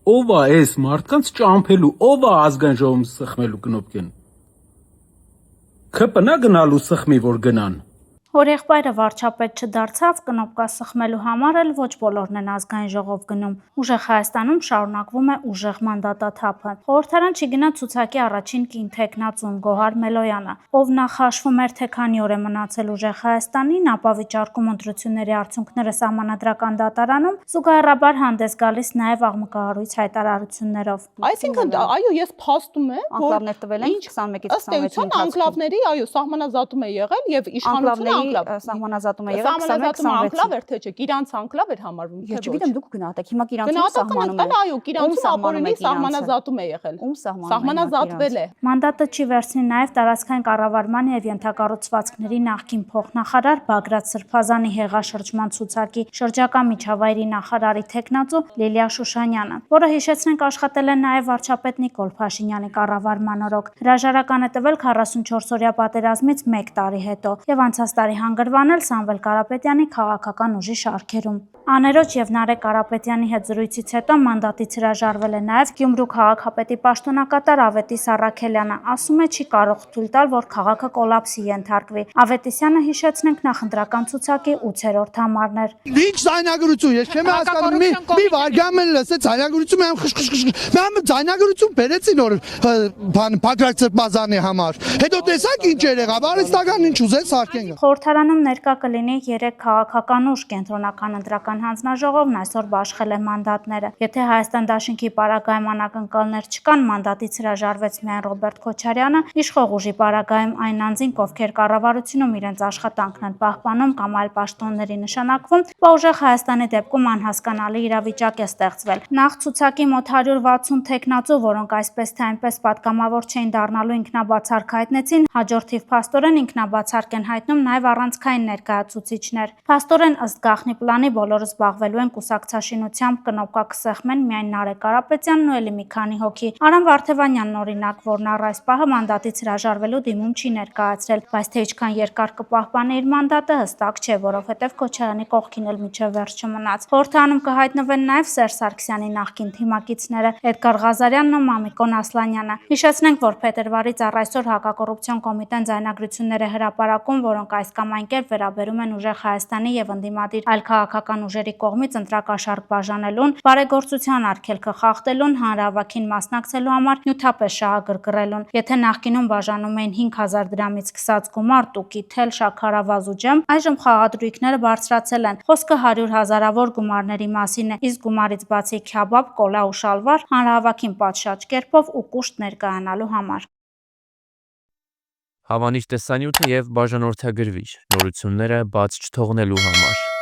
Ով է այս մարդկանց ճամփելու, ով է ազգային ժողովում սխմելու կնոպկեն։ ՔՊՆ գնալու սխմի, որ գնան։ Որ եղբայրը վարչապետ չդարձավ, կնոպկա սխմելու համար էլ ոչ բոլորն են ազգային ժողով գնում։ Ուժեղ Հայաստանում շարունակվում է ուժեղ մանդատաթափը։ Խորհրդարան չգնա ցուցակի առաջին կին թեկնածուն Գոհար Մելոյանը, ով նախ հաշվում էր, թե քանի օր է մնացել ուժեղ Հայաստանին, ապա վիճարկում ընտրությունների արդյունքները սահմանադրական դատարանում, զուգահեռաբար հանդես գալիս նաև աղմկահարույց հայտարարություններով։ Այսինքն, այո, ես փաստում եմ, որ անկլավներ տվել են 21-ից 26 անկլավների, այո, սահմանազատում է եղել եւ իշխանությունը սահմանազատում է եղել 21-26 անկլավ էր թե չէ, Կիրանց անկլավ էր համարվում, թե ոչ։ Ես չգիտեմ, դուք գնահատեք, հիմա Կիրանցում սահմանում է։ Այո, Կիրանցում ապօրինի սահմանազատում է եղել։ Ում Սահմանազատվել է։ Մանդատը չի վերցնի նաև տարածքային կառավարման եւ ենթակառուցվածքների նախկին փոխնախարար Բագրատ Սրբազանի հեղաշրջման ցուցակի շրջակա միջավայրի նախարարի թեկնածու Լիլիա Շուշանյանը, որը հիշեցնենք աշխատել է նաև վարչապետ Նիկոլ Փաշինյանի կառավարման օրոք։ Հրաժարական է տվել 44-օրյա պատերազմից 1 տարի հետո եւ անցած տարի հանգրվանել Սամվել Կարապետյանի քաղաքական ուժի շարքերում։ Աներոջ եւ Նարեկ Կարապետյանի հետ զրույցից հետո մանդատից հրաժարվել է նաև Գյումրու քաղաքապետի պաշտոնակատար Ավետիս Առաքելյանը, ասում է չի կարող թույլ տալ, որ քաղաքը կոլապսի ենթարկվի։ Ավետիսյանը հիշեցնենք նախընտրական ցուցակի 8-րդ համարն էր։ Ինչ ձայնագրություն, ես չեմ հասկանում, մի վարգամ էլ լսեց ձայնագրություն, մեմ խշխշ, մեմ ձայնագրություն բերեցին որ բան Բագրատ Սրբազանի համար։ Հետո տեսակ ինչ էր եղավ, արհեստական ինչ ուզեց սարքեն։ Խորհրդարանում ներկա կլինի 3 քաղաքական ուժ կենտրոնական ընտրական հանձնաժողովն այսօր բաշխել է մանդատները։ Եթե Հայաստան դաշինքի պարագայում անակնկալներ չկան, մանդատից հրաժարվեց միայն Ռոբերտ Քոչարյանը, իշխող ուժի պարագայում այն անձինք, ովքեր կառավարությունում իրենց աշխատանքն են պահպանում կամ այլ պաշտոնների նշանակվում, ուժեղ Հայաստանի դեպքում անհասկանալի իրավիճակ է ստեղծվել։ Նախ ցուցակի մոտ 160 թեկնածու, որոնք այսպես թե այնպես պատգամավոր չէին դառնալու ինքնաբացարկ հայտնեցին, հաջորդ թիվ փաստորեն ինքնաբացարկ են հայտնում նաև առանցքային ներկայացուցիչներ։ Փաստորեն ըստ գաղտնի պլանի բոլորը զբաղվելու են կուսակցաշինությամբ, կնոպկա կսեղմեն միայն Նարեկ Կարապետյանն ու էլի մի քանի հոգի։ Արամ Վարդևանյանն օրինակ, որն առ այս պահը մանդատից հրաժարվելու դիմում չի ներկայացրել, բայց թե ինչքան երկար կպահպանի իր մանդատը հստակ չէ, որովհետև Քոչարյանի կողքին էլ միջև վերջ չմնաց։ Խորհրդարանում կհայտնվեն նաև Սերժ Սարգսյանի նախկին թիմակիցները Էդգար Ղազարյանն ու Մամիկոն Ասլանյանը։ Հիշեցնենք, որ փետրվարից առ այսօր հակակոռուպցիոն կոմիտեն ձայնագրություններ է հրապարակում, որոնք այս կամ այն կերպ վերաբերում են ուժեղ Հայաստանի եւ ընդդիմադիր այլ քաղաքական ուժերի կողմից ընտրակաշառք բաժանելուն, բարեգործության արգելքը խախտելուն, հանրահավաքին մասնակցելու համար նյութապես շահագրգռելուն։ Եթե նախկինում բաժանում էին 5000 դրամից սկսած գումար, տուկի, թել, շաքարավազ ու ջեմ, այժմ խաղադրույքները բարձրացել են։ Խոսքը 100 հազարավոր գումարների մասին է, իսկ գումարից բացի քյաբաբ, կոլա ու շալվար, հանրահավաքին պատշաճ կերպով ու կուշտ ներկայանալու համար։ Հավանիչ տեսանյութը եւ բաժանորդագրվիչ նորությունները բաց չթողնելու համար։